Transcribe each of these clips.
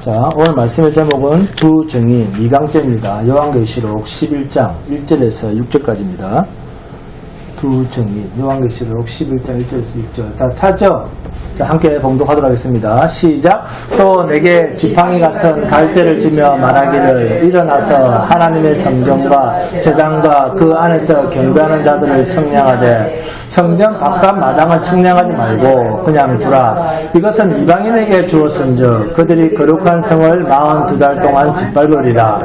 자, 오늘 말씀의 제목은 두 증인 2강째입니다. 요한계시록 11장 1절에서 6절까지입니다. 두 증인 요한계시록 11장 1절에서 6절. 다 찾죠? 자, 함께 봉독하도록 하겠습니다. 시작. 또 내게 지팡이 같은 갈대를 주며 말하기를 일어나서 하나님의 성전과 제단과 그 안에서 경배하는 자들을 청량하되 성전 바깥 마당을 청량하지 말고 그냥 두라. 이것은 이방인에게 주었은즉 그들이 거룩한 성을 42달 동안 짓밟으리라.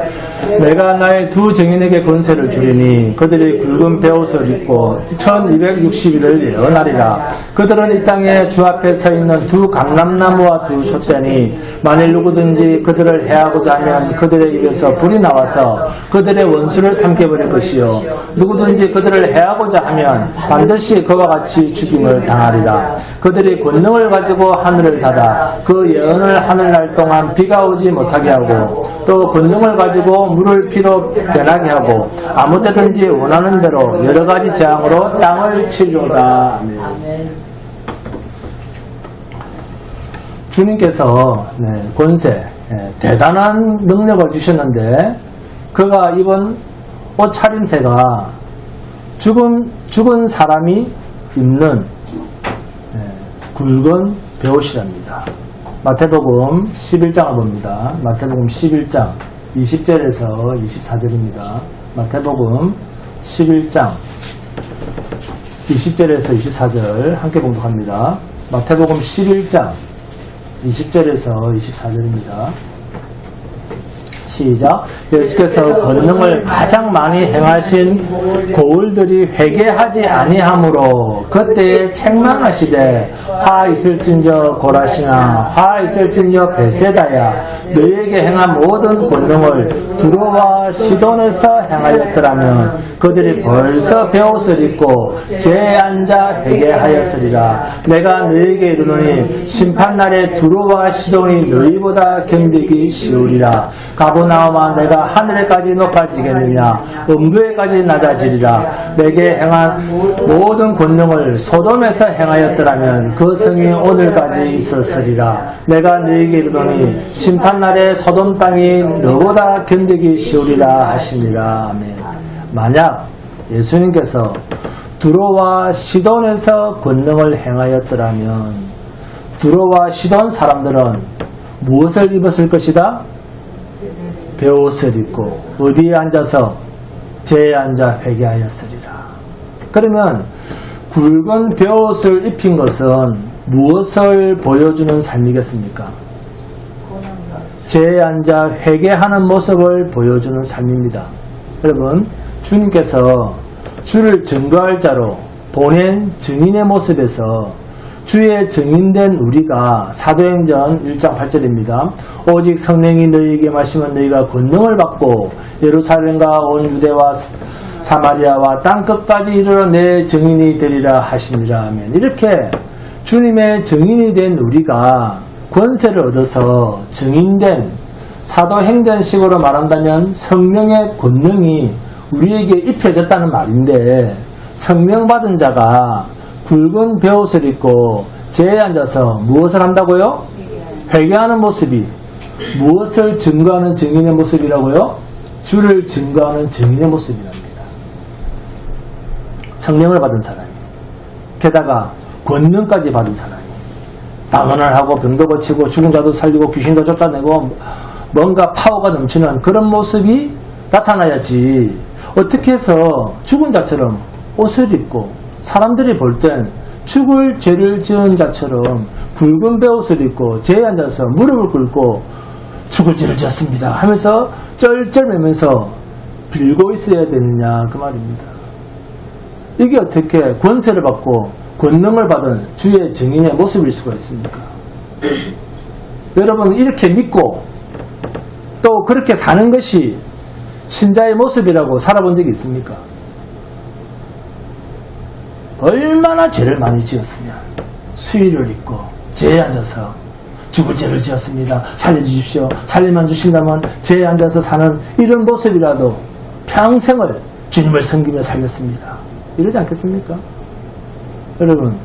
내가 나의 두 증인에게 권세를 주리니 그들이 굵은 베옷을 입고 1260일을 예언하리라. 그들은 이 땅에 주 앞에 서 있는 두 감람나무와 두 촛대니 만일 누구든지 그들을 해하고자 하면 그들의 입에서 불이 나와서 그들의 원수를 삼켜버릴 것이요 누구든지 그들을 해하고자 하면 반드시 그와 같이 죽임을 당하리라. 그들이 권능을 가지고 하늘을 닫아 그 예언을 하늘날 동안 비가 오지 못하게 하고 또 권능을 가지고 물을 피로 변하게 하고 아무 때든지 원하는 대로 여러 가지 재앙으로 땅을 치료다. 아멘. 주님께서 권세, 대단한 능력을 주셨는데 그가 입은 옷차림새가 죽은 사람이 입는 굵은 베옷이랍니다. 마태복음 11장을 봅니다. 마태복음 11장 20절에서 24절입니다. 마태복음 11장 20절에서 24절 함께 봉독합니다. 마태복음 11장 20절에서 24절입니다. 시작. 예수께서 권능을 가장 많이 행하신 고울들이 회개하지 아니하므로 그때에 책망하시되 화 있을진저 고라시나 화 있을진저 베세다야 너희에게 행한 모든 권능을 두로와 시돈에서 행하였더라면 그들이 벌써 베옷을 입고 제에 앉아 회개하였으리라. 내가 너희에게 이르노니 심판날에 두로와 시돈이 너희보다 견디기 쉬우리라. 가버나움아 내가 하늘에까지 높아지겠느냐 음부에까지 낮아지리라. 내게 행한 모든 권능을 소돔에서 행하였더라면 그 성이 오늘까지 있었으리라. 내가 너희에게 이르노니 심판날에 소돔 땅이 너보다 견디기 쉬우리라 하시니라. 아멘. 만약 예수님께서 두로와 시돈에서 권능을 행하였더라면 두로와 시돈 사람들은 무엇을 입었을 것이다? 베옷을 입고 어디에 앉아서 제에 앉아 회개하였으리라. 그러면 굵은 베옷을 입힌 것은 무엇을 보여주는 삶이겠습니까? 제에 앉아 회개하는 모습을 보여주는 삶입니다. 여러분, 주님께서 주를 증거할 자로 보낸 증인의 모습에서 주의 증인된 우리가 사도행전 1장 8절입니다. 오직 성령이 너희에게 마시면 너희가 권능을 받고 예루살렘과 온 유대와 사마리아와 땅끝까지 이르러 내 증인이 되리라 하시니라. 아멘. 이렇게 주님의 증인이 된 우리가 권세를 얻어서 증인된 사도행전식으로 말한다면 성령의 권능이 우리에게 입혀졌다는 말인데 성령 받은 자가 굵은 베옷을 입고 제에 앉아서 무엇을 한다고요? 회개하는 모습이 무엇을 증거하는 증인의 모습이라고요? 주를 증거하는 증인의 모습이랍니다. 성령을 받은 사람이 게다가 권능까지 받은 사람이 방언을 하고 병도 고치고 죽은 자도 살리고 귀신도 쫓아내고 뭔가 파워가 넘치는 그런 모습이 나타나야지 어떻게 해서 죽은 자처럼 옷을 입고 사람들이 볼 땐 죽을 죄를 지은 자처럼 굵은 베옷을 입고 제에 앉아서 무릎을 꿇고 죽을 죄를 지었습니다 하면서 쩔쩔매면서 빌고 있어야 되느냐 그 말입니다. 이게 어떻게 권세를 받고 권능을 받은 주의 증인의 모습일 수가 있습니까? 여러분 이렇게 믿고 또 그렇게 사는 것이 신자의 모습이라고 살아본 적이 있습니까? 얼마나 죄를 많이 지었으면 수의를 입고 제에 앉아서 죽을 죄를 지었습니다. 살려주십시오. 살리만 주신다면 제에 앉아서 사는 이런 모습이라도 평생을 주님을 섬기며 살렸습니다. 이러지 않겠습니까? 여러분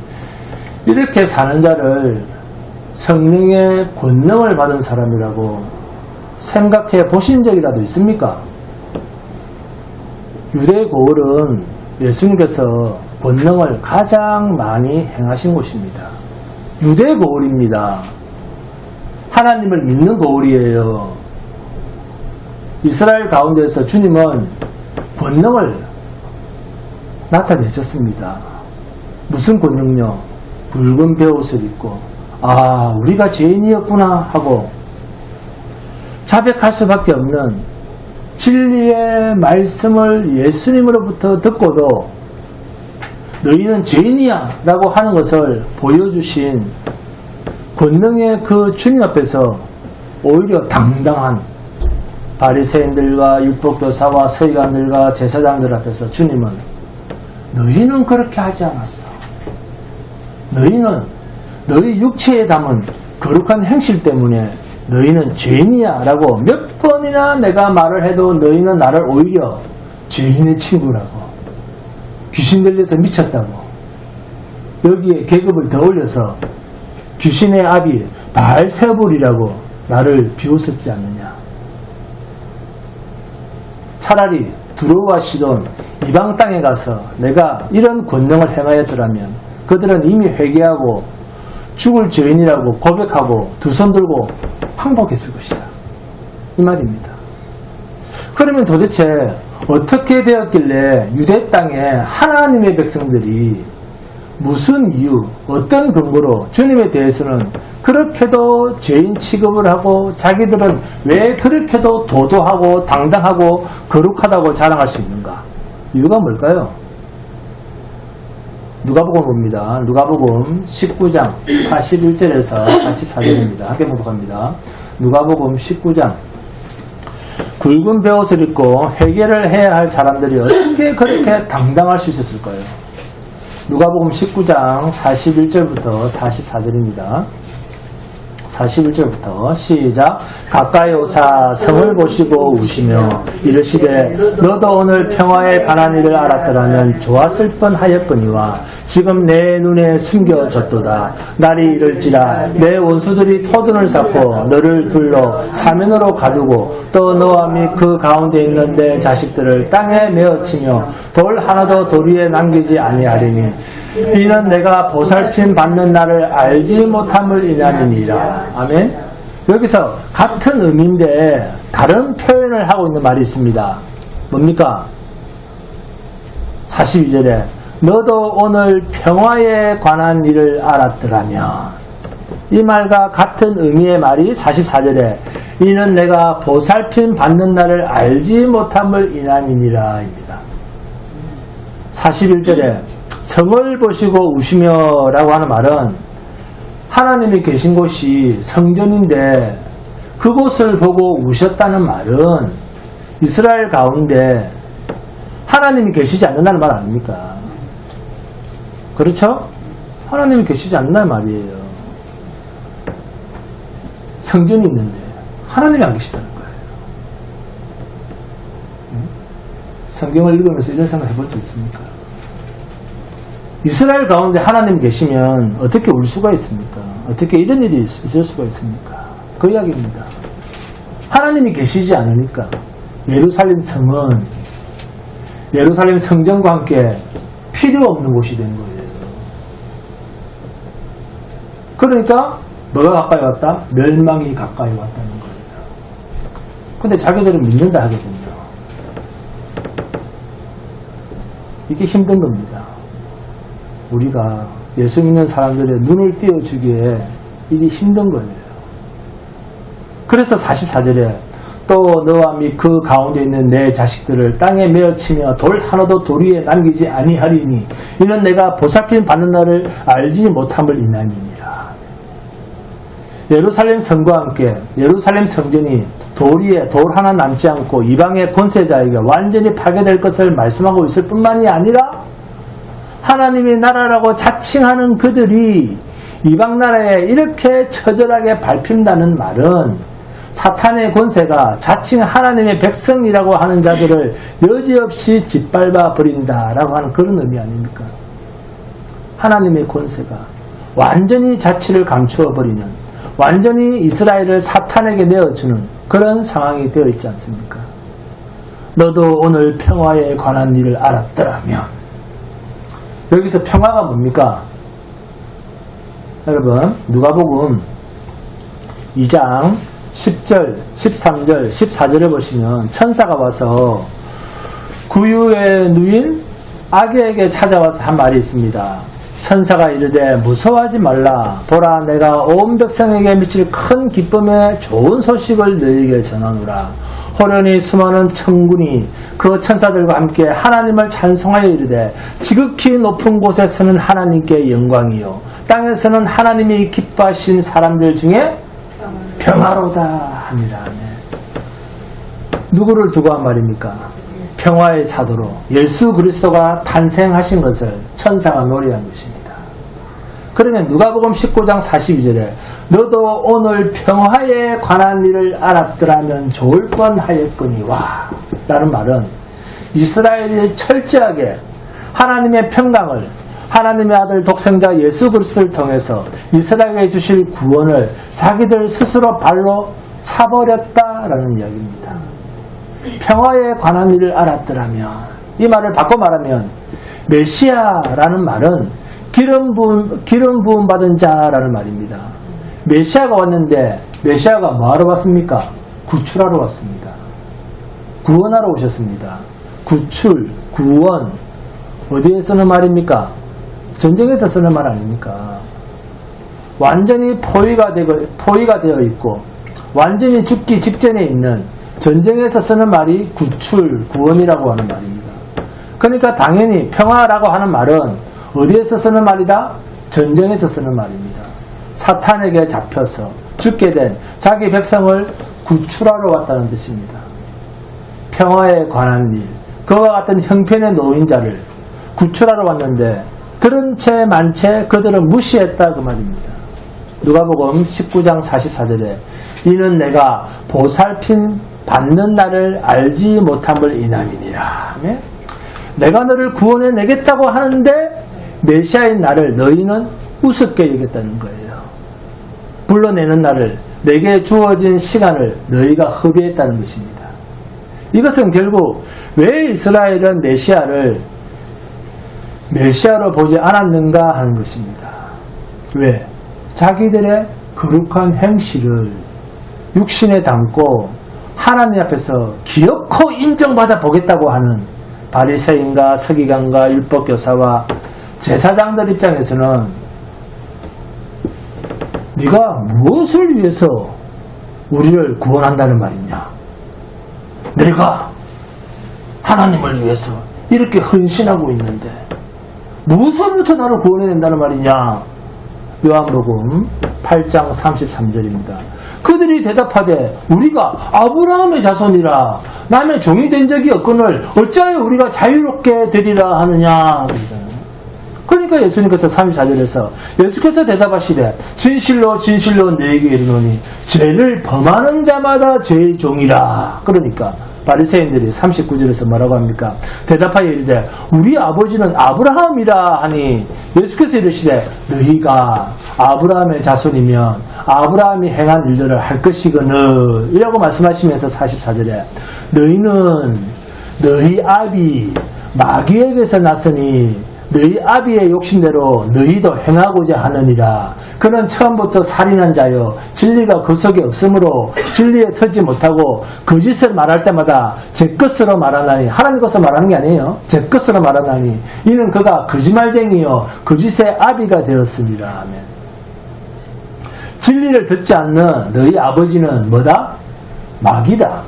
이렇게 사는 자를 성령의 권능을 받은 사람이라고 생각해 보신 적이라도 있습니까? 유대 고을은 예수님께서 권능을 가장 많이 행하신 곳입니다. 유대 고을입니다. 하나님을 믿는 고을이에요. 이스라엘 가운데서 주님은 권능을 나타내셨습니다. 무슨 권능요? 붉은 베옷을 입고 우리가 죄인이었구나 하고 자백할 수밖에 없는 진리의 말씀을 예수님으로부터 듣고도 너희는 죄인이야 라고 하는 것을 보여주신 권능의 그 주님 앞에서 오히려 당당한 바리새인들과 율법교사와 서기관들과 제사장들 앞에서 주님은 너희는 그렇게 하지 않았어. 너희는 너희 육체에 담은 거룩한 행실 때문에 너희는 죄인이야 라고 몇 번이나 내가 말을 해도 너희는 나를 오히려 죄인의 친구라고, 귀신 들려서 미쳤다고, 여기에 계급을 더 올려서 귀신의 아비 바알세불이라고 나를 비웃었지 않느냐. 차라리 두로와 시돈 이방 땅에 가서 내가 이런 권능을 행하였더라면 그들은 이미 회개하고 죽을 죄인이라고 고백하고 두 손 들고 항복했을 것이다. 이 말입니다. 그러면 도대체 어떻게 되었길래 유대 땅에 하나님의 백성들이 무슨 이유, 어떤 근거로 주님에 대해서는 그렇게도 죄인 취급을 하고 자기들은 왜 그렇게도 도도하고 당당하고 거룩하다고 자랑할 수 있는가? 이유가 뭘까요? 누가복음 봅니다. 누가복음 19장 41절에서 44절입니다. 함께 보도록합니다. 누가복음 19장 굵은 베옷을 입고 회개를 해야 할 사람들이 어떻게 그렇게 당당할 수 있었을까요? 누가복음 19장 41절부터 44절입니다. 41절부터 시작. 가까이 오사 성을 보시고 우시며 이르시되 너도 오늘 평화에 관한 일을 알았더라면 좋았을 뻔하였거니와 지금 내 눈에 숨겨졌도다. 날이 이를지라 내 원수들이 토둔을 쌓고 너를 둘러 사면으로 가두고 또 너와 및 그 가운데 있는 내 자식들을 땅에 메어치며 돌 하나도 돌 위에 남기지 아니하리니 이는 내가 보살핌 받는 날을 알지 못함을 인하니라. 아멘. 여기서 같은 의미인데 다른 표현을 하고 있는 말이 있습니다. 뭡니까? 42절에 너도 오늘 평화에 관한 일을 알았더라면, 이 말과 같은 의미의 말이 44절에 이는 내가 보살핌 받는 날을 알지 못함을 인함이니라 입니다. 41절에 성을 보시고 우시며 라고 하는 말은 하나님이 계신 곳이 성전인데 그곳을 보고 우셨다는 말은 이스라엘 가운데 하나님이 계시지 않는다는 말 아닙니까? 그렇죠? 하나님이 계시지 않는다는 말이에요. 성전이 있는데 하나님이 안 계시다는 거예요. 성경을 읽으면서 이런 생각 해본 적 있습니까? 이스라엘 가운데 하나님 계시면 어떻게 울 수가 있습니까? 어떻게 이런 일이 있을 수가 있습니까? 그 이야기입니다. 하나님이 계시지 않으니까 예루살렘 성은 예루살렘 성전과 함께 필요 없는 곳이 된 거예요. 그러니까 뭐가 가까이 왔다? 멸망이 가까이 왔다는 거예요. 근데 자기들은 믿는다 하거든요. 이게 힘든 겁니다. 우리가 예수 믿는 사람들의 눈을 띄워주기에 이게 힘든 거예요. 그래서 44절에 또 너와 및 그 가운데 있는 내 자식들을 땅에 메어치며 돌 하나도 돌 위에 남기지 아니하리니 이는 내가 보살핌 받는 날을 알지 못함을 인함이니라. 예루살렘 성과 함께 예루살렘 성전이 돌 위에 돌 하나 남지 않고 이방의 권세자에게 완전히 파괴될 것을 말씀하고 있을 뿐만이 아니라 하나님의 나라라고 자칭하는 그들이 이방 나라에 이렇게 처절하게 밟힌다는 말은 사탄의 권세가 자칭 하나님의 백성이라고 하는 자들을 여지없이 짓밟아 버린다라고 하는 그런 의미 아닙니까? 하나님의 권세가 완전히 자치를 감추어 버리는 완전히 이스라엘을 사탄에게 내어주는 그런 상황이 되어 있지 않습니까? 너도 오늘 평화에 관한 일을 알았더라면, 여기서 평화가 뭡니까? 여러분, 누가복음 2장 10절, 13절, 14절에 보시면 천사가 와서 구유에 누인 아기에게 찾아와서 한 말이 있습니다. 천사가 이르되 무서워하지 말라. 보라, 내가 온 백성에게 미칠 큰 기쁨의 좋은 소식을 너희에게 전하노라. 호련히 수많은 천군이 그 천사들과 함께 하나님을 찬송하여 이르되 지극히 높은 곳에서는 하나님께 영광이요 땅에서는 하나님이 기뻐하신 사람들 중에 평화로다 하니라. 누구를 두고 한 말입니까? 평화의 사도로 예수 그리스도가 탄생하신 것을 천사가 노래한 것입니다. 그러면 누가복음 19장 42절에 너도 오늘 평화에 관한 일을 알았더라면 좋을 뻔하였거니와 라는 말은 이스라엘이 철저하게 하나님의 평강을, 하나님의 아들 독생자 예수 그리스도를 통해서 이스라엘에게 주실 구원을 자기들 스스로 발로 차버렸다라는 이야기입니다. 평화에 관한 일을 알았더라면, 이 말을 바꿔 말하면 메시아라는 말은 기름 부음 받은 자라는 말입니다. 메시아가 왔는데 메시아가 뭐하러 왔습니까? 구출하러 왔습니다. 구원하러 오셨습니다. 구출, 구원, 어디에 쓰는 말입니까? 전쟁에서 쓰는 말 아닙니까? 완전히 포위가 되어 있고 완전히 죽기 직전에 있는 전쟁에서 쓰는 말이 구출, 구원이라고 하는 말입니다. 그러니까 당연히 평화라고 하는 말은 어디에서 쓰는 말이다? 전쟁에서 쓰는 말입니다. 사탄에게 잡혀서 죽게 된 자기 백성을 구출하러 왔다는 뜻입니다. 평화에 관한 일, 그와 같은 형편의 노인자를 구출하러 왔는데 들은 채 만채 그들은 무시했다 그 말입니다. 누가복음 19장 44절에 이는 내가 보살핌 받는 날을 알지 못함을 인함이니라. 내가 너를 구원해 내겠다고 하는데 메시아인 나를 너희는 우습게 여겼다는 거예요. 불러내는 날을, 내게 주어진 시간을 너희가 허비했다는 것입니다. 이것은 결국 왜 이스라엘은 메시아로 보지 않았는가 하는 것입니다. 왜? 자기들의 거룩한 행실을 육신에 담고 하나님 앞에서 기어코 인정받아 보겠다고 하는 바리새인과 서기관과 율법교사와 제사장들 입장에서는 네가 무엇을 위해서 우리를 구원한다는 말이냐? 내가 하나님을 위해서 이렇게 헌신하고 있는데 무엇으로부터 나를 구원해낸다는 말이냐? 요한복음 8장 33절입니다. 그들이 대답하되 우리가 아브라함의 자손이라 남의 종이 된 적이 없거늘 어찌하여 우리가 자유롭게 되리라 하느냐? 그러니까 예수님께서 34절에서 예수께서 대답하시되 진실로 진실로 너희에게 이르노니 죄를 범하는 자마다 죄의 종이라. 그러니까 바리새인들이 39절에서 뭐라고 합니까? 대답하여 이르되 우리 아버지는 아브라함이라 하니 예수께서 이르시되 너희가 아브라함의 자손이면 아브라함이 행한 일들을 할 것이거늘 이라고 말씀하시면서 44절에 너희는 너희 아비 마귀에게서 났으니 너희 아비의 욕심대로 너희도 행하고자 하느니라. 그는 처음부터 살인한 자여 진리가 그 속에 없으므로 진리에 서지 못하고 거짓을 말할 때마다 제 것으로 말하나니, 하나님 것으로 말하는 게 아니에요. 제 것으로 말하나니 이는 그가 거짓말쟁이요 거짓의 아비가 되었습니다. 아멘. 진리를 듣지 않는 너희 아버지는 뭐다? 마귀다.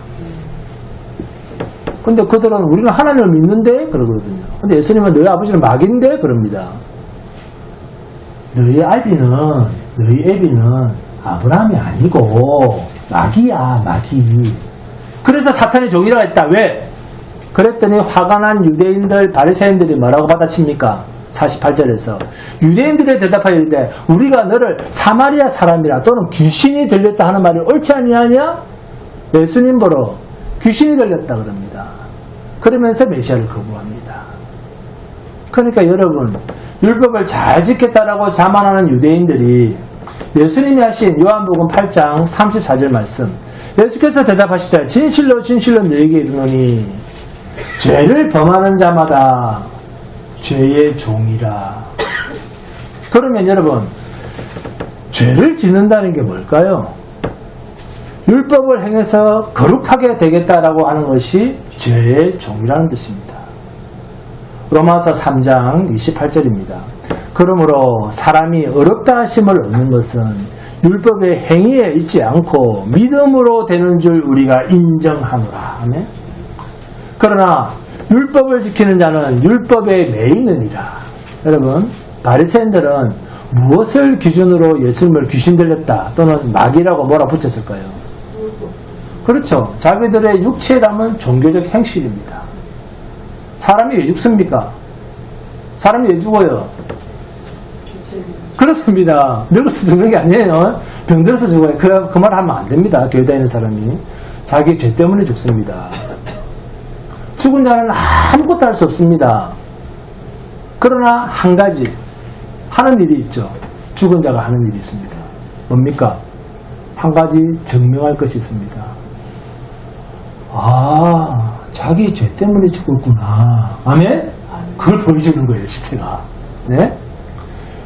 근데 그들은 우리는 하나님을 믿는데 그러거든요. 근데 예수님은 너희 아버지는 마귀인데 그럽니다. 너희 애비는 아브라함이 아니고 마귀야, 마귀. 그래서 사탄의 종이라고 했다. 왜? 그랬더니 화가 난 유대인들, 바리새인들이 뭐라고 받아칩니까? 48절에서 유대인들의 대답하여 이르되 우리가 너를 사마리아 사람이라 또는 귀신이 들렸다 하는 말이 옳지 아니하냐? 예수님 보러 귀신이 들렸다 그럽니다. 그러면서 메시아를 거부합니다. 그러니까 여러분, 율법을 잘 지켰다라고 자만하는 유대인들이 예수님이 하신 요한복음 8장 34절 말씀. 예수께서 대답하시되 진실로 진실로 너희에게 이르노니 죄를 범하는 자마다 죄의 종이라. 그러면 여러분, 죄를 짓는다는 게 뭘까요? 율법을 행해서 거룩하게 되겠다라고 하는 것이 죄의 종이라는 뜻입니다. 로마서 3장 28절입니다. 그러므로 사람이 어렵다 하심을 얻는 것은 율법의 행위에 있지 않고 믿음으로 되는 줄 우리가 인정하노라. 아멘. 그러나 율법을 지키는 자는 율법에 매이느니라. 여러분, 바리새인들은 무엇을 기준으로 예수님을 귀신 들렸다 또는 마귀라고 뭐라 붙였을까요? 그렇죠. 자기들의 육체에 담은 종교적 행실입니다. 사람이 왜 죽습니까? 사람이 왜 죽어요? 그렇습니다. 늙어서 죽는 게 아니에요. 병들어서 죽어요. 그 말 하면 안 됩니다. 교회 다니는 사람이. 자기 죄 때문에 죽습니다. 죽은 자는 아무것도 할 수 없습니다. 그러나 한 가지 하는 일이 있죠. 죽은 자가 하는 일이 있습니다. 뭡니까? 한 가지 증명할 것이 있습니다. 아, 자기 죄 때문에 죽었구나. 아멘? 그걸 보여주는 거예요, 시체가. 네?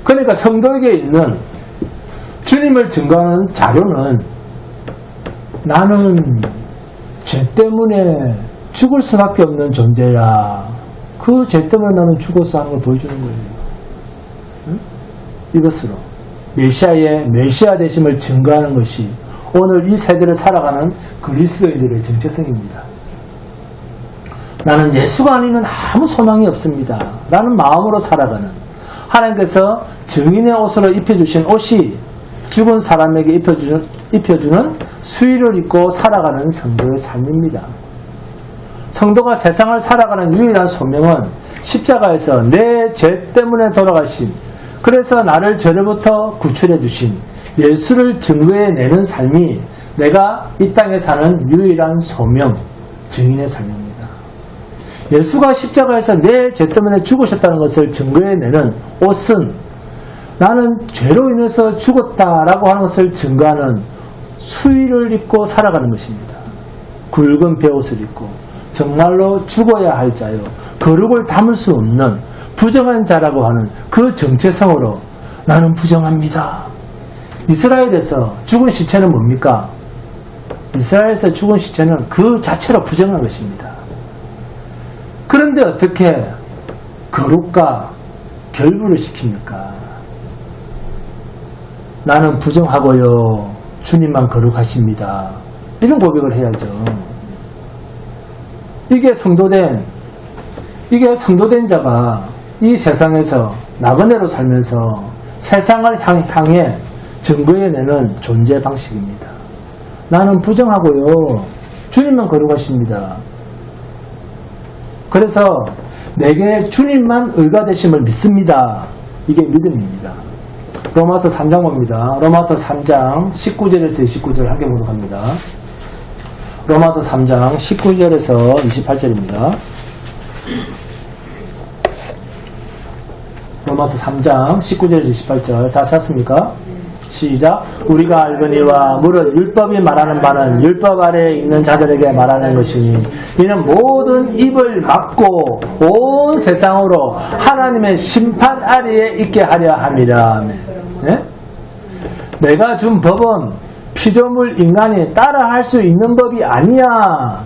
그러니까 성도에게 있는 주님을 증거하는 자료는 나는 죄 때문에 죽을 수밖에 없는 존재야. 그 죄 때문에 나는 죽었어 하는 걸 보여주는 거예요. 응? 이것으로 메시아의 메시아 되심을 증거하는 것이 오늘 이 세대를 살아가는 그리스도인들의 정체성입니다. 나는 예수가 아니면 아무 소망이 없습니다. 라는 마음으로 살아가는, 하나님께서 증인의 옷으로 입혀주신 옷이 죽은 사람에게 입혀주는 수의를 입고 살아가는 성도의 삶입니다. 성도가 세상을 살아가는 유일한 소명은 십자가에서 내 죄 때문에 돌아가신, 그래서 나를 죄로부터 구출해 주신 예수를 증거해내는 삶이 내가 이 땅에 사는 유일한 소명, 증인의 삶입니다. 예수가 십자가에서 내 죄 때문에 죽으셨다는 것을 증거해내는 옷은 나는 죄로 인해서 죽었다라고 하는 것을 증거하는 수의를 입고 살아가는 것입니다. 굵은 베옷을 입고 정말로 죽어야 할 자요, 거룩을 담을 수 없는 부정한 자라고 하는 그 정체성으로 나는 부정합니다. 이스라엘에서 죽은 시체는 뭡니까? 이스라엘에서 죽은 시체는 그 자체로 부정한 것입니다. 그런데 어떻게 거룩과 결부를 시킵니까? 나는 부정하고요, 주님만 거룩하십니다. 이런 고백을 해야죠. 이게 성도된 자가 이 세상에서 나그네로 살면서 세상을 향해 증거해내는 존재 방식입니다. 나는 부정하고요, 주님만 거룩하십니다. 그래서 내게 주님만 의가 되심을 믿습니다. 이게 믿음입니다. 로마서 3장 봅니다. 로마서 3장 19절에서 29절 함께 보도록 합니다. 로마서 3장 19절에서 28절입니다. 로마서 3장 19절에서 28절 다 찾습니까? 시작. 우리가 알거니와 무릇 율법이 말하는 바는 율법 아래에 있는 자들에게 말하는 것이니 이는 모든 입을 막고 온 세상으로 하나님의 심판 아래에 있게 하려 함이라. 네? 내가 준 법은 피조물 인간이 따라할 수 있는 법이 아니야.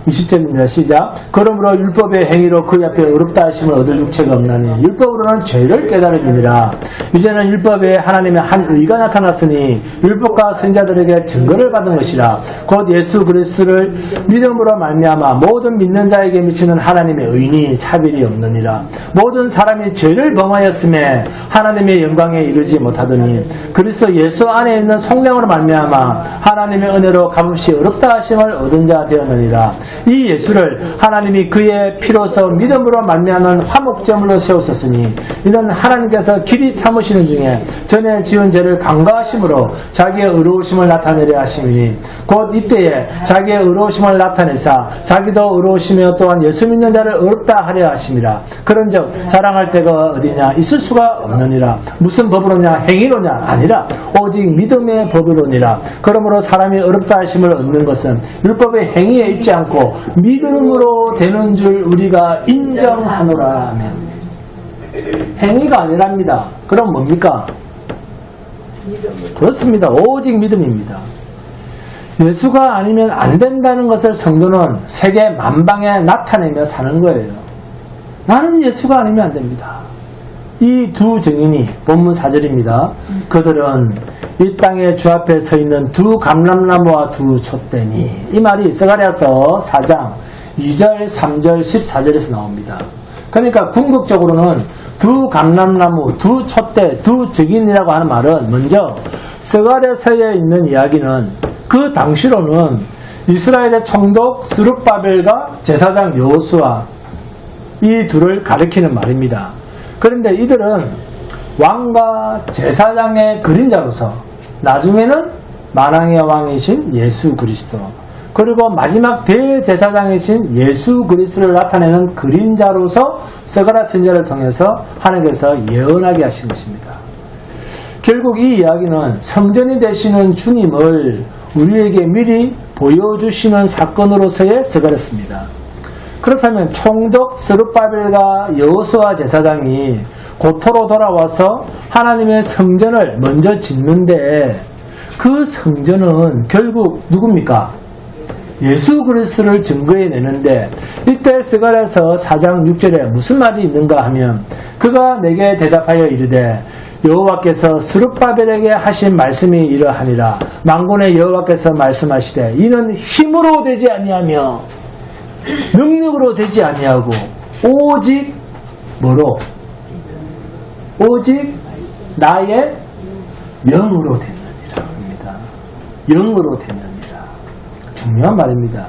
20절입니다. 시작. 그러므로 율법의 행위로 그 앞에 어렵다 하심을 얻을 육체가 없나니 율법으로는 죄를 깨달음이니라. 이제는 율법에 하나님의 한 의가 나타났으니 율법과 선지자들에게 증거를 받은 것이라. 곧 예수 그리스도를 믿음으로 말미암아 모든 믿는 자에게 미치는 하나님의 의인이 차별이 없느니라. 모든 사람이 죄를 범하였음에 하나님의 영광에 이르지 못하더니 그리스도 예수 안에 있는 성령으로 말미암아 하나님의 은혜로 값없이 어렵다 하심을 얻은 자 되었느니라. 이 예수를 하나님이 그의 피로서 믿음으로 말미암은 화목제물로 세우셨으니 이는 하나님께서 길이 참으시는 중에 전에 지은 죄를 간과하심으로 자기의 의로우심을 나타내려 하심이니 곧 이때에 자기의 의로우심을 나타내사 자기도 의로우시며 또한 예수 믿는 자를 어렵다 하려 하심이라. 그런즉 자랑할 때가 어디냐? 있을 수가 없느니라. 무슨 법으로냐? 행위로냐? 아니라 오직 믿음의 법으로니라. 그러므로 사람이 어렵다 하심을 얻는 것은 율법의 행위에 있지 않고 믿음으로 되는 줄 우리가 인정하노라 하면 행위가 아니랍니다. 그럼 뭡니까? 그렇습니다. 오직 믿음입니다. 예수가 아니면 안 된다는 것을 성도는 세계 만방에 나타내며 사는 거예요. 나는 예수가 아니면 안 됩니다. 이 두 증인이 본문 4절입니다. 그들은 이 땅에 주 앞에 서 있는 두 감람나무와 두 촛대니, 이 말이 스가랴서 4장 2절, 3절, 14절에서 나옵니다. 그러니까 궁극적으로는 두 감람나무, 두 촛대, 두 증인이라고 하는 말은 먼저 스가랴서에 있는 이야기는 그 당시로는 이스라엘의 총독 스룹바벨과 제사장 여호수아 이 둘을 가리키는 말입니다. 그런데 이들은 왕과 제사장의 그림자로서 나중에는 만왕의 왕이신 예수 그리스도 그리고 마지막 대제사장이신 예수 그리스도를 나타내는 그림자로서 스가랴 선지자를 통해서 하나님께서 예언하게 하신 것입니다. 결국 이 이야기는 성전이 되시는 주님을 우리에게 미리 보여주시는 사건으로서의 스가랴서입니다. 그렇다면 총독 스룹바벨과 여호수아 제사장이 고토로 돌아와서 하나님의 성전을 먼저 짓는데 그 성전은 결국 누굽니까? 예수 그리스도를 증거해 내는데 이때 스가랴서 4장 6절에 무슨 말이 있는가 하면 그가 내게 대답하여 이르되 여호와께서 스룹바벨에게 하신 말씀이 이러하니라. 만군의 여호와께서 말씀하시되 이는 힘으로 되지 아니하며 능력으로 되지 아니하고 오직 뭐로? 오직 나의 영으로 됐느니라 합니다. 영으로 됐느니라. 중요한 말입니다.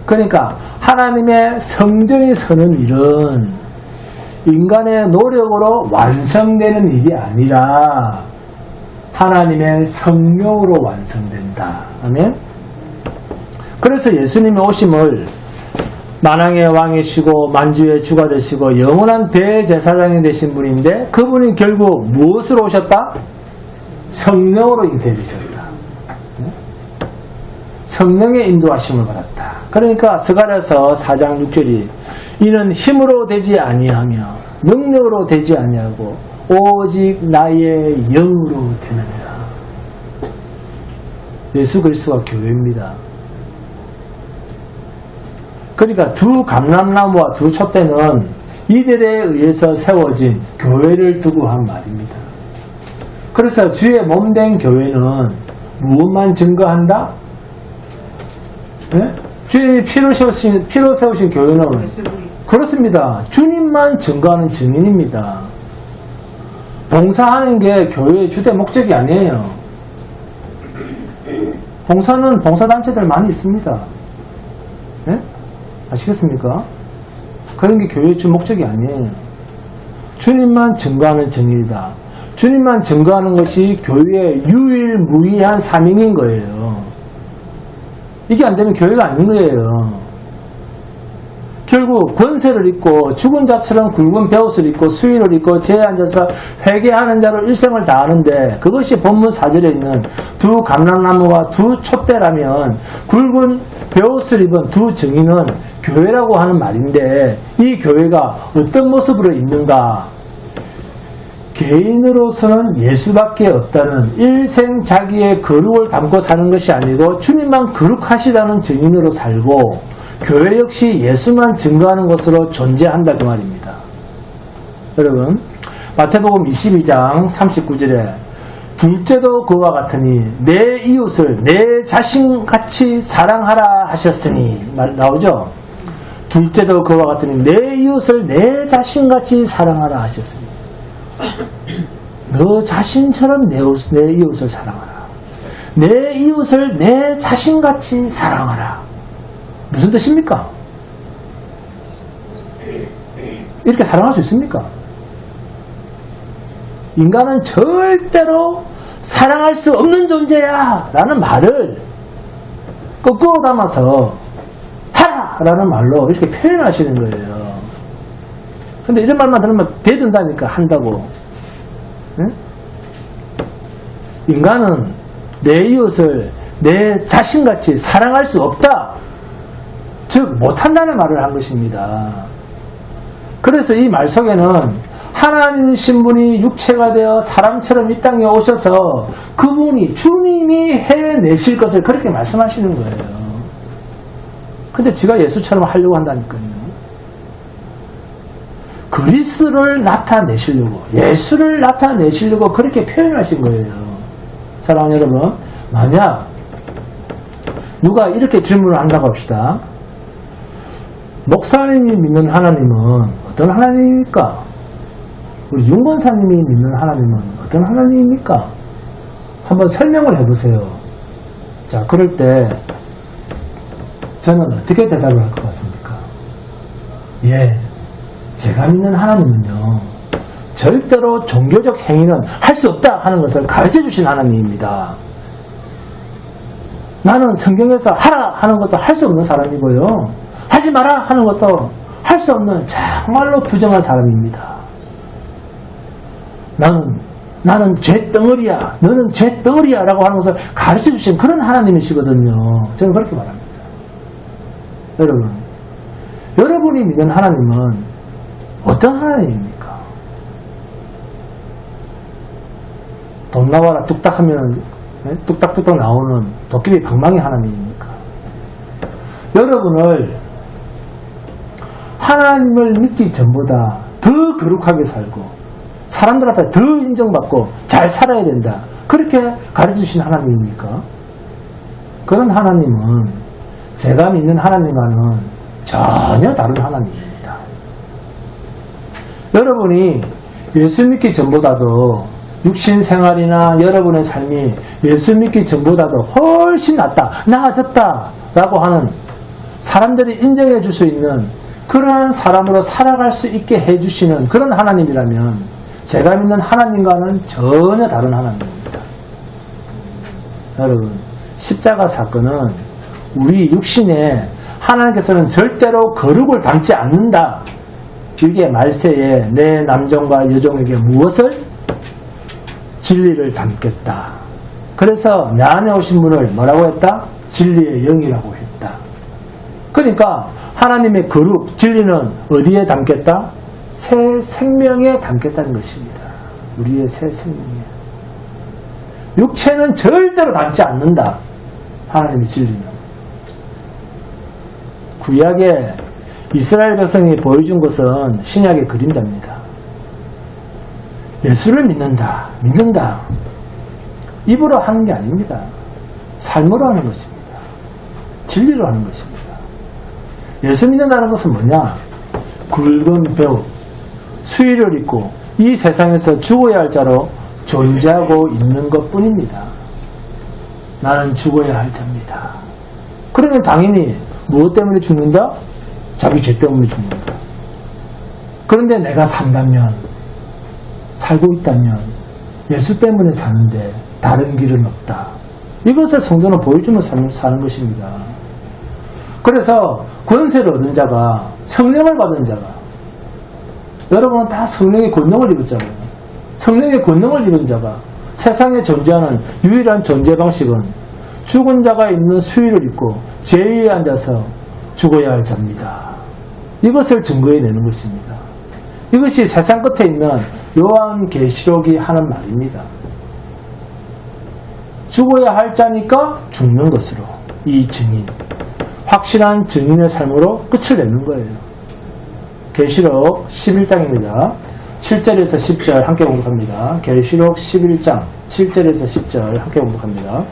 그러니까 하나님의 성전이 서는 일은 인간의 노력으로 완성되는 일이 아니라 하나님의 성령으로 완성된다. 아멘. 그래서 예수님이 오심을 만왕의 왕이시고 만주의 주가 되시고 영원한 대제사장이 되신 분인데 그분이 결국 무엇으로 오셨다? 성령으로 잉태되셨다. 성령의 인도하심을 받았다. 그러니까 스가랴서 4장 6절이 이는 힘으로 되지 아니하며 능력으로 되지 아니하고 오직 나의 영으로 되느니라. 예수 그리스도가 교회입니다. 그러니까 두 감람나무와 두 촛대는 이들에 의해서 세워진 교회를 두고 한 말입니다. 그래서 주의 몸된 교회는 무엇만 증거한다? 네? 주님이 피로 세우신 교회는 그렇습니다. 주님만 증거하는 증인입니다. 봉사하는 게 교회의 주된 목적이 아니에요. 봉사는 봉사단체들 많이 있습니다. 네? 아시겠습니까? 그런 게 교회의 주 목적이 아니에요. 주님만 증거하는 증인이다. 주님만 증거하는 것이 교회의 유일무이한 사명인 거예요. 이게 안 되면 교회가 아닌 거예요. 결국 권세를 입고 죽은 자처럼 굵은 베옷을 입고 수의를 입고 제에 앉아서 회개하는 자로 일생을 다하는데 그것이 본문 4절에 있는 두 감람나무와 두 촛대라면 굵은 베옷을 입은 두 증인은 교회라고 하는 말인데 이 교회가 어떤 모습으로 있는가? 개인으로서는 예수밖에 없다는 일생 자기의 거룩을 담고 사는 것이 아니고 주님만 거룩하시다는 증인으로 살고 교회 역시 예수만 증거하는 것으로 존재한다 그 말입니다. 여러분 마태복음 22장 39절에 둘째도 그와 같으니 내 이웃을 내 자신같이 사랑하라 하셨으니 말 나오죠? 둘째도 그와 같으니 내 이웃을 내 자신같이 사랑하라 하셨으니 너 자신처럼 내 이웃을 사랑하라. 내 이웃을 내 자신같이 사랑하라. 무슨 뜻입니까? 이렇게 사랑할 수 있습니까? 인간은 절대로 사랑할 수 없는 존재야 라는 말을 거꾸로 담아서 하라 라는 말로 이렇게 표현하시는 거예요. 근데 이런 말만 들으면 대든다니까 한다고. 응? 인간은 내 이웃을 내 자신같이 사랑할 수 없다. 즉 못한다는 말을 한 것입니다. 그래서 이 말 속에는 하나님 신분이 육체가 되어 사람처럼 이 땅에 오셔서 그분이 주님이 해내실 것을 그렇게 말씀하시는 거예요. 근데 지가 예수처럼 하려고 한다니까요. 그리스도를 나타내시려고, 예수를 나타내시려고 그렇게 표현하신 거예요. 사랑하는 여러분, 만약 누가 이렇게 질문을 한다고 합시다. 목사님이 믿는 하나님은 어떤 하나님입니까? 우리 윤권사님이 믿는 하나님은 어떤 하나님입니까? 한번 설명을 해보세요. 자, 그럴 때 저는 어떻게 대답을 할 것 같습니까? 예, 제가 믿는 하나님은요, 절대로 종교적 행위는 할 수 없다 하는 것을 가르쳐 주신 하나님입니다. 나는 성경에서 하라 하는 것도 할 수 없는 사람이고요, 하지 마라 하는 것도 할 수 없는 정말로 부정한 사람입니다. 나는 죄덩어리야, 너는 죄덩어리야 라고 하는 것을 가르쳐 주신 그런 하나님이시거든요. 저는 그렇게 말합니다. 여러분, 여러분이 믿는 하나님은 어떤 하나님입니까? 돈 나와라 뚝딱 하면 뚝딱뚝딱 나오는 도깨비 방망이 하나님입니까? 여러분을 하나님을 믿기 전보다 더 거룩하게 살고 사람들 앞에 더 인정받고 잘 살아야 된다, 그렇게 가르쳐주신 하나님입니까? 그런 하나님은 제가 믿는 하나님과는 전혀 다른 하나님입니다. 여러분이 예수 믿기 전보다도 육신 생활이나 여러분의 삶이 예수 믿기 전보다도 훨씬 낫다, 나아졌다 라고 하는, 사람들이 인정해 줄 수 있는 그러한 사람으로 살아갈 수 있게 해주시는 그런 하나님이라면 제가 믿는 하나님과는 전혀 다른 하나님입니다. 여러분, 십자가 사건은 우리 육신에 하나님께서는 절대로 거룩을 담지 않는다, 이게 말세에 내 남종과 여종에게 무엇을? 진리를 담겠다. 그래서 내 안에 오신 분을 뭐라고 했다? 진리의 영이라고 했다. 그러니까 하나님의 거룩, 진리는 어디에 담겠다? 새 생명에 담겠다는 것입니다. 우리의 새 생명에. 육체는 절대로 담지 않는다, 하나님의 진리는. 구약에 이스라엘 백성이 보여준 것은 신약의 그림자입니다. 예수를 믿는다. 입으로 하는 게 아닙니다. 삶으로 하는 것입니다. 진리로 하는 것입니다. 예수 믿는다는 것은 뭐냐? 굵은 벽, 수의를 입고 이 세상에서 죽어야 할 자로 존재하고 있는 것 뿐입니다. 나는 죽어야 할 자입니다. 그러면 당연히 무엇 때문에 죽는다? 자기 죄 때문에 죽는다. 그런데 내가 산다면, 살고 있다면 예수 때문에 사는데 다른 길은 없다. 이것을 성도는 보여주는 삶을 사는 것입니다. 그래서 권세를 얻은 자가, 성령을 받은 자가, 여러분은 다 성령의 권능을 입었잖아요. 성령의 권능을 입은 자가 세상에 존재하는 유일한 존재 방식은 죽은 자가 있는 수위를 입고 제위에 앉아서 죽어야 할 자입니다. 이것을 증거해내는 것입니다. 이것이 세상 끝에 있는 요한계시록이 하는 말입니다. 죽어야 할 자니까 죽는 것으로, 이 증인, 확실한 증인의 삶으로 끝을 내는 거예요. 계시록 11장입니다. 7절에서 10절 함께 공독합니다. 계시록 11장 7절에서 10절 함께 공독합니다.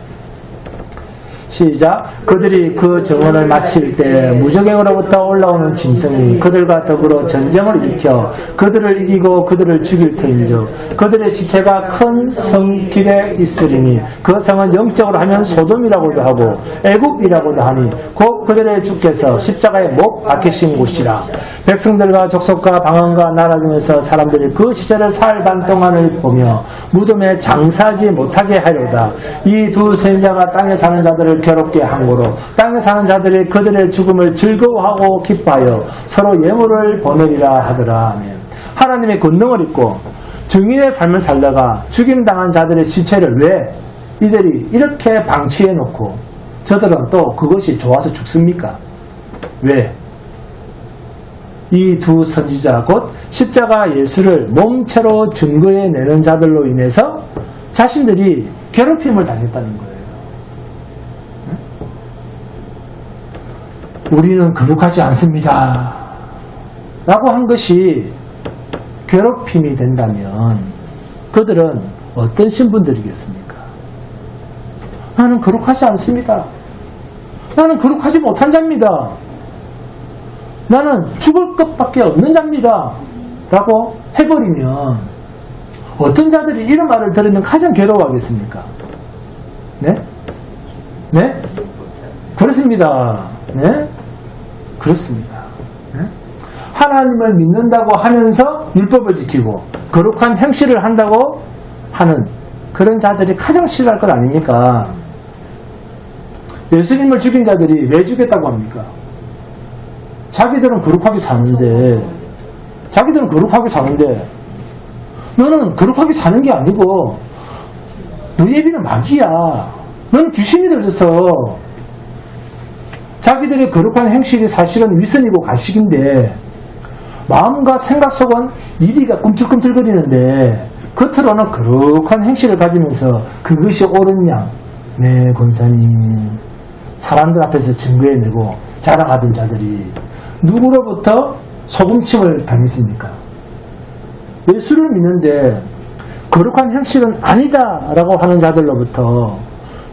시작. 그들이 그 정원을 마칠 때 무적행으로부터 올라오는 짐승이 그들과 더불어 전쟁을 일으켜 그들을 이기고 그들을 죽일 터인즉 그들의 시체가 큰 성길에 있으리니 그 성은 영적으로 하면 소돔이라고도 하고 애굽이라고도 하니 곧 그들의 주께서 십자가에 못 박히신 곳이라. 백성들과 족속과 방언과 나라 중에서 사람들이 그 시절을 사흘 반 동안을 보며 무덤에 장사하지 못하게 하려다. 이 두 선지자가 땅에 사는 자들을 괴롭게 한 거로 땅에 사는 자들이 그들의 죽음을 즐거워하고 기뻐하여 서로 예물을 보내리라 하더라. 아멘. 하나님의 권능을 입고 증인의 삶을 살다가 죽임당한 자들의 시체를 왜 이들이 이렇게 방치해 놓고 저들은 또 그것이 좋아서 죽습니까? 왜? 이 두 선지자 곧 십자가 예수를 몸체로 증거해 내는 자들로 인해서 자신들이 괴롭힘을 당했다는 거예요. 우리는 거룩하지 않습니다. 라고 한 것이 괴롭힘이 된다면 그들은 어떤 신분들이겠습니까? 나는 거룩하지 않습니다. 나는 거룩하지 못한 자입니다. 나는 죽을 것밖에 없는 자입니다. 라고 해버리면 어떤 자들이 이런 말을 들으면 가장 괴로워하겠습니까? 네? 네? 그렇습니다. 네? 그렇습니다. 네? 하나님을 믿는다고 하면서 율법을 지키고 거룩한 행실을 한다고 하는 그런 자들이 가장 싫어할 것 아닙니까? 예수님을 죽인 자들이 왜 죽였다고 합니까? 자기들은 거룩하게 사는데 너는 거룩하게 사는 게 아니고 너 예비는 마귀야. 너는 귀신이 들려서 자기들의 거룩한 행실이 사실은 위선이고 가식인데 마음과 생각 속은 이리가 꿈틀꿈틀거리는데 겉으로는 거룩한 행실을 가지면서 그것이 옳은 양. 네, 권사님. 사람들 앞에서 증거해내고 자랑하던 자들이 누구로부터 소금침을 당했습니까? 예수를 믿는데 거룩한 행실은 아니다 라고 하는 자들로부터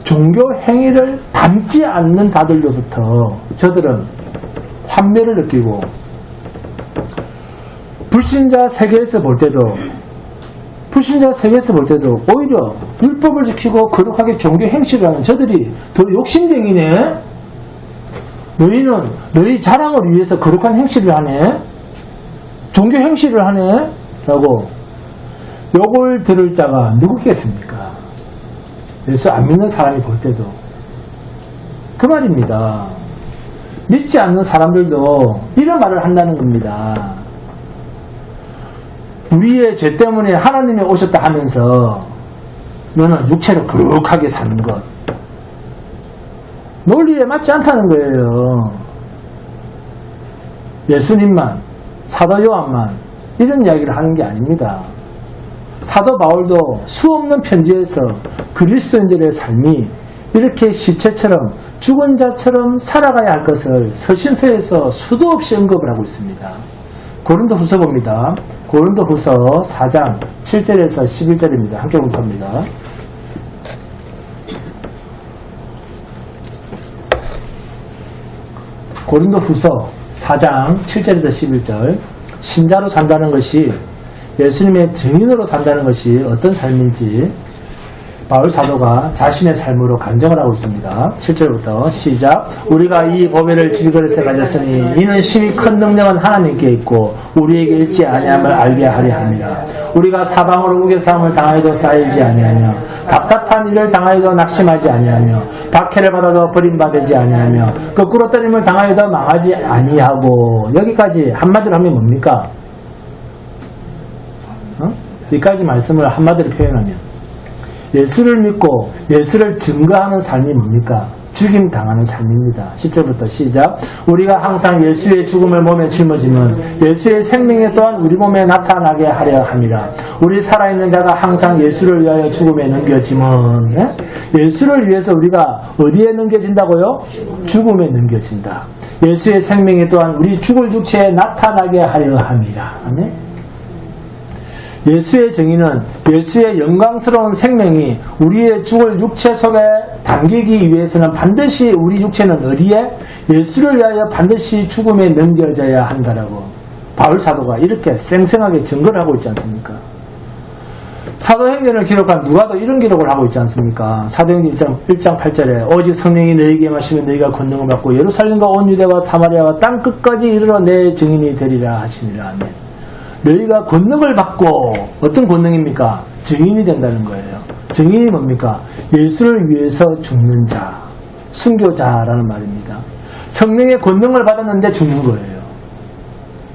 종교 행위를 담지 않는 자들로부터 저들은 환멸을 느끼고 불신자 세계에서 볼 때도 오히려 율법을 지키고 거룩하게 종교 행실을 하는 저들이 더 욕심쟁이네. 너희는 너희 자랑을 위해서 거룩한 행실을 하네. 종교 행실을 하네. 라고 욕을 들을 자가 누구겠습니까? 예수 안 믿는 사람이 볼 때도 그 말입니다. 믿지 않는 사람들도 이런 말을 한다는 겁니다. 우리의 죄 때문에 하나님이 오셨다 하면서 너는 육체로 거룩하게 사는 것 논리에 맞지 않다는 거예요. 예수님만, 사도 요한만 이런 이야기를 하는 게 아닙니다. 사도 바울도 수없는 편지에서 그리스도인들의 삶이 이렇게 시체처럼 죽은 자처럼 살아가야 할 것을 서신서에서 수도 없이 언급을 하고 있습니다. 고린도후서 봅니다. 고린도후서 4장 7절에서 11절입니다. 함께 봅니다. 고린도후서 4장 7절에서 11절. 신자로 산다는 것이 예수님의 증인으로 산다는 것이 어떤 삶인지 바울 사도가 자신의 삶으로 간증을 하고 있습니다. 7절부터 시작. 우리가 이 보배를 질그릇에 가졌으니 이는 심히 큰 능력은 하나님께 있고 우리에게 있지 아니함을 알게 하려 합니다. 우리가 사방으로 우겨싸움을 당하여도 쌓이지 아니하며 답답한 일을 당하여도 낙심하지 아니하며 박해를 받아도 버림받지 아니하며 거꾸로 때림을 당하여도 망하지 아니하고. 여기까지 한마디로 하면 뭡니까? 여기까지 말씀을 한마디로 표현하면 예수를 믿고 예수를 증거하는 삶이 뭡니까? 죽임 당하는 삶입니다. 10절부터 시작. 우리가 항상 예수의 죽음을 몸에 짊어지면 예수의 생명이 또한 우리 몸에 나타나게 하려 함이라. 우리 살아있는 자가 항상 예수를 위하여 죽음에 넘겨지면 예수를 위해서 우리가 어디에 넘겨진다고요? 죽음에 넘겨진다. 예수의 생명이 또한 우리 죽을 육체에 나타나게 하려 함이라. 아멘. 예수의 정의는 예수의 영광스러운 생명이 우리의 죽을 육체 속에 당기기 위해서는 반드시 우리 육체는 어디에? 예수를 위하여 반드시 죽음에 넘겨져야 한다라고 바울 사도가 이렇게 생생하게 증거를 하고 있지 않습니까? 사도행전을 기록한 누가도 이런 기록을 하고 있지 않습니까? 사도행전 1장 8절에 오직 성령이 너희에게 임하시면 너희가 권능을 받고 예루살렘과 온 유대와 사마리아와 땅 끝까지 이르러 내 증인이 되리라 하시니라. 아멘. 너희가 권능을 받고 어떤 권능입니까? 증인이 된다는 거예요. 증인이 뭡니까? 예수를 위해서 죽는 자, 순교자라는 말입니다. 성령의 권능을 받았는데 죽는 거예요.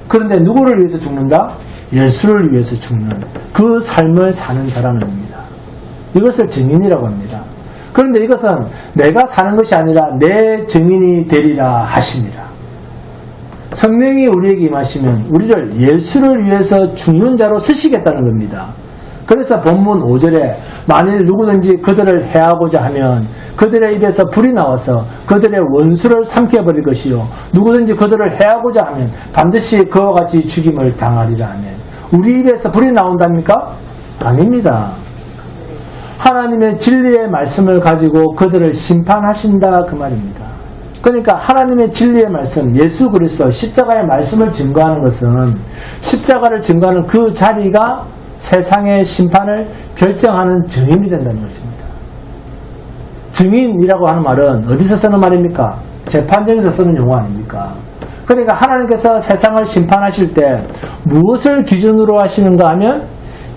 그런데 누구를 위해서 죽는다? 예수를 위해서 죽는 그 삶을 사는 자라는 겁니다. 이것을 증인이라고 합니다. 그런데 이것은 내가 사는 것이 아니라 내 증인이 되리라 하십니다. 성령이 우리에게 임하시면 우리를 예수를 위해서 죽는 자로 쓰시겠다는 겁니다. 그래서 본문 5절에 만일 누구든지 그들을 해하고자 하면 그들의 입에서 불이 나와서 그들의 원수를 삼켜버릴 것이요 누구든지 그들을 해하고자 하면 반드시 그와 같이 죽임을 당하리라 하면 우리 입에서 불이 나온답니까? 아닙니다. 하나님의 진리의 말씀을 가지고 그들을 심판하신다 그 말입니다. 그러니까 하나님의 진리의 말씀, 예수 그리스도 십자가의 말씀을 증거하는 것은 십자가를 증거하는 그 자리가 세상의 심판을 결정하는 증인이 된다는 것입니다. 증인이라고 하는 말은 어디서 쓰는 말입니까? 재판정에서 쓰는 용어 아닙니까? 그러니까 하나님께서 세상을 심판하실 때 무엇을 기준으로 하시는가 하면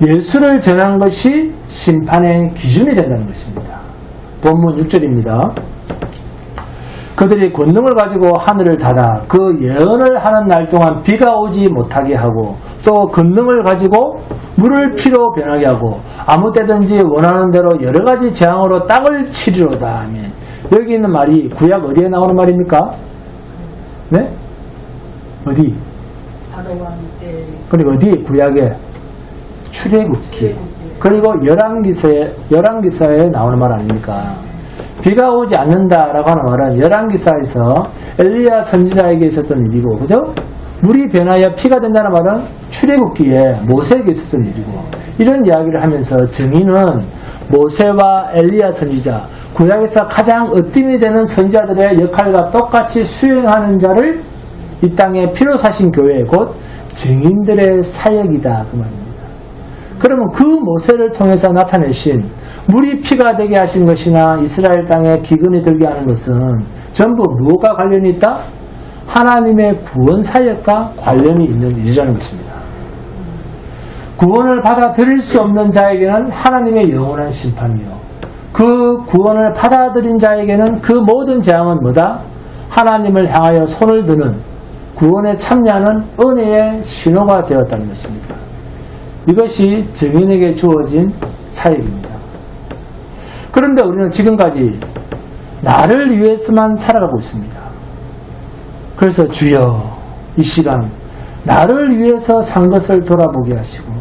예수를 전한 것이 심판의 기준이 된다는 것입니다. 본문 6절입니다. 그들이 권능을 가지고 하늘을 닫아 그 예언을 하는 날 동안 비가 오지 못하게 하고 또 권능을 가지고 물을 피로 변하게 하고 아무 때든지 원하는 대로 여러 가지 재앙으로 땅을 치리로다 하면 여기 있는 말이 구약 어디에 나오는 말입니까? 네? 어디? 그리고 어디? 구약에 출애굽기 그리고 열왕기서에 나오는 말 아닙니까? 비가 오지 않는다라고 하는 말은 열왕기사에서 엘리야 선지자에게 있었던 일이고, 그죠? 물이 변하여 피가 된다는 말은 출애굽기에 모세에게 있었던 일이고, 이런 이야기를 하면서 증인은 모세와 엘리야 선지자, 구약에서 가장 으뜸이 되는 선지자들의 역할과 똑같이 수행하는 자를 이 땅에 피로 사신 교회 곧 증인들의 사역이다 그 말입니다. 그러면 그 모세를 통해서 나타내신 물이 피가 되게 하신 것이나 이스라엘 땅에 기근이 들게 하는 것은 전부 무엇과 관련이 있다? 하나님의 구원 사역과 관련이 있는 일이라는 것입니다. 구원을 받아들일 수 없는 자에게는 하나님의 영원한 심판이요. 그 구원을 받아들인 자에게는 그 모든 재앙은 뭐다? 하나님을 향하여 손을 드는 구원에 참여하는 은혜의 신호가 되었다는 것입니다. 이것이 증인에게 주어진 사역입니다. 그런데 우리는 지금까지 나를 위해서만 살아가고 있습니다. 그래서 주여 이 시간 나를 위해서 산 것을 돌아보게 하시고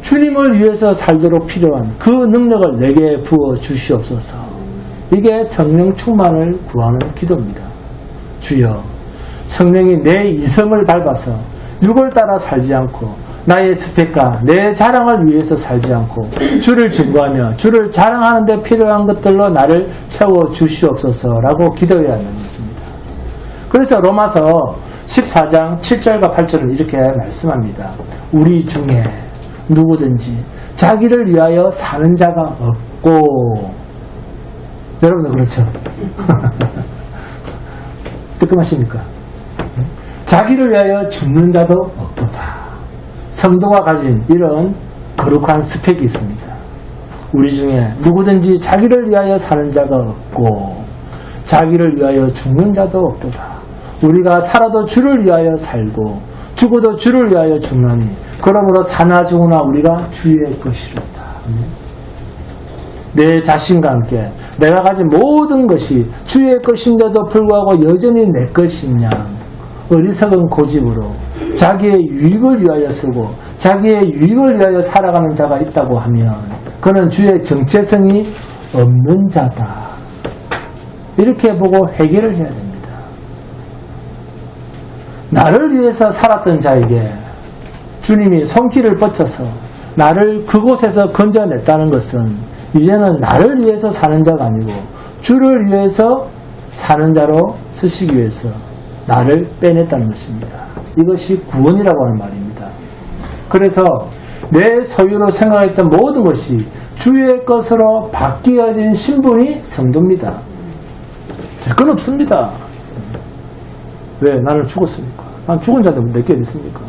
주님을 위해서 살도록 필요한 그 능력을 내게 부어 주시옵소서. 이게 성령 충만을 구하는 기도입니다. 주여 성령이 내 이성을 밟아서 육을 따라 살지 않고 나의 스펙과 내 자랑을 위해서 살지 않고 주를 증거하며 주를 자랑하는 데 필요한 것들로 나를 채워주시옵소서라고 기도해야 하는 것입니다. 그래서 로마서 14장 7절과 8절은 이렇게 말씀합니다. 우리 중에 누구든지 자기를 위하여 사는 자가 없고 여러분도 그렇죠? 뜨끔하십니까? 자기를 위하여 죽는 자도 없도다. 성도가 가진 이런 거룩한 스펙이 있습니다. 우리 중에 누구든지 자기를 위하여 사는 자가 없고 자기를 위하여 죽는 자도 없도다. 우리가 살아도 주를 위하여 살고 죽어도 주를 위하여 죽나니 그러므로 사나 죽으나 우리가 주의 것이로다. 내 자신과 함께 내가 가진 모든 것이 주의 것인데도 불구하고 여전히 내 것이냐 어리석은 고집으로 자기의 유익을 위하여 쓰고 자기의 유익을 위하여 살아가는 자가 있다고 하면 그는 주의 정체성이 없는 자다. 이렇게 보고 해결을 해야 됩니다. 나를 위해서 살았던 자에게 주님이 손길을 뻗쳐서 나를 그곳에서 건져냈다는 것은 이제는 나를 위해서 사는 자가 아니고 주를 위해서 사는 자로 쓰시기 위해서 나를 빼냈다는 것입니다. 이것이 구원이라고 하는 말입니다. 그래서 내 소유로 생각했던 모든 것이 주의 것으로 바뀌어진 신분이 성도입니다. 제건 없습니다. 왜? 나는 죽었으니까. 난 죽은 자도 몇 개 있습니까?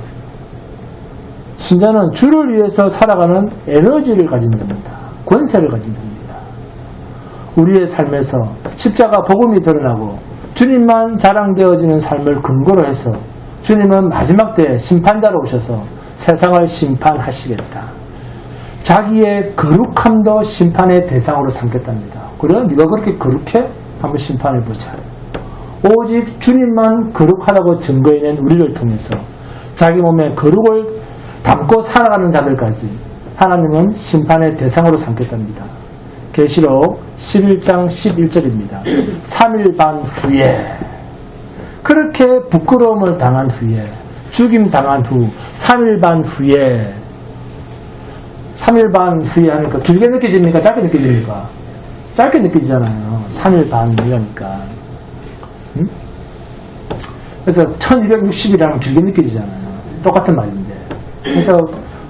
신자는 주를 위해서 살아가는 에너지를 가진 자입니다. 권세를 가진 자입니다. 우리의 삶에서 십자가 복음이 드러나고 주님만 자랑되어지는 삶을 근거로 해서 주님은 마지막 때에 심판자로 오셔서 세상을 심판하시겠다. 자기의 거룩함도 심판의 대상으로 삼겠답니다. 그래? 네가 그렇게 거룩해? 한번 심판해보자. 오직 주님만 거룩하다고 증거해낸 우리를 통해서 자기 몸에 거룩을 담고 살아가는 자들까지 하나님은 심판의 대상으로 삼겠답니다. 계시록 11장 11절입니다. 3일 반 후에 그렇게 부끄러움을 당한 후에 죽임 당한 후 3일 반 후에 3일 반 후에 하니까 길게 느껴집니까? 짧게 느껴집니까? 짧게 느껴지잖아요. 3일 반이라니까. 응? 그래서 1260이라면 길게 느껴지잖아요. 똑같은 말인데. 그래서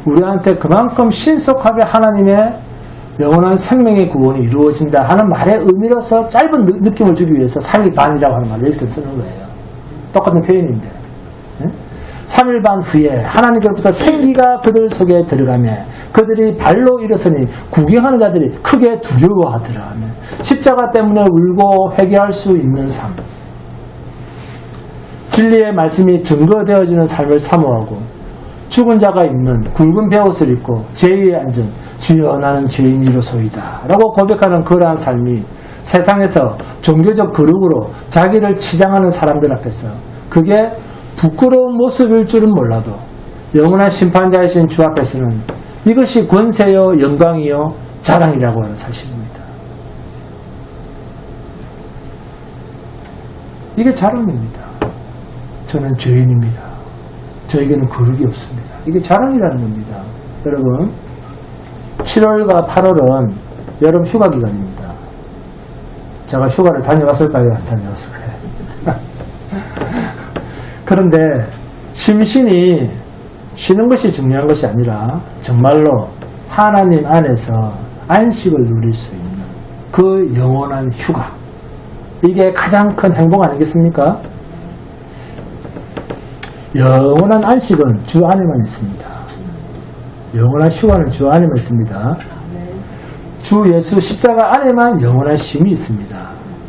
우리한테 그만큼 신속하게 하나님의 영원한 생명의 구원이 이루어진다 하는 말의 의미로서 짧은 느낌을 주기 위해서 3일 반이라고 하는 말을 여기서 쓰는 거예요. 똑같은 표현인데. 응? 3일 반 후에 하나님께로부터 생기가 그들 속에 들어가며 그들이 발로 일어서니 구경하는 자들이 크게 두려워하더라. 십자가 때문에 울고 회개할 수 있는 삶. 진리의 말씀이 증거되어지는 삶을 사모하고 죽은 자가 입는 굵은 베옷을 입고 죄위에 앉은 주여 나는 죄인이로소이다 라고 고백하는 그러한 삶이 세상에서 종교적 거룩으로 자기를 치장하는 사람들 앞에서 그게 부끄러운 모습일 줄은 몰라도 영원한 심판자이신 주 앞에서는 이것이 권세요 영광이요 자랑이라고 하는 사실입니다. 이게 자랑입니다. 저는 죄인입니다. 저에게는 거룩이 없습니다. 이게 자랑이라는 겁니다. 여러분 7월과 8월은 여름 휴가 기간입니다. 제가 휴가를 다녀왔을까요? 안 다녀왔을까요? 그런데 심신이 쉬는 것이 중요한 것이 아니라 정말로 하나님 안에서 안식을 누릴 수 있는 그 영원한 휴가, 이게 가장 큰 행복 아니겠습니까? 영원한 안식은 주 안에만 있습니다. 영원한 휴가는 주 안에만 있습니다. 주 예수 십자가 안에만 영원한 쉼이 있습니다.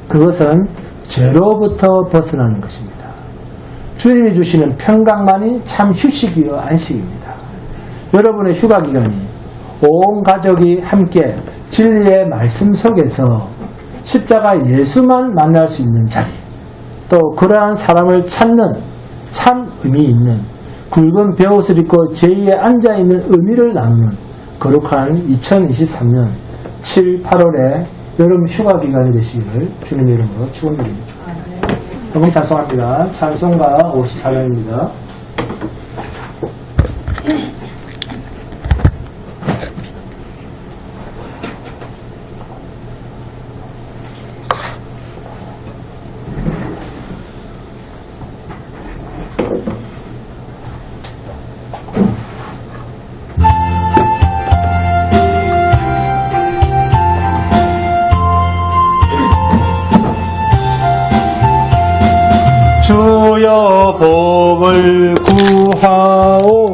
그것은 죄로부터 벗어나는 것입니다. 주님이 주시는 평강만이 참 휴식이요 안식입니다. 여러분의 휴가 기간이 온 가족이 함께 진리의 말씀 속에서 십자가 예수만 만날 수 있는 자리, 또 그러한 사람을 찾는 참 의미 있는 굵은 베옷을 입고 제2에 앉아있는 의미를 나누는 거룩한 2023년 7, 8월의 여름 휴가 기간이 되시기를 주님의 이름으로 축원드립니다. 조금 찬송합니다. 찬송가 54장입니다. 주여 복을 구하오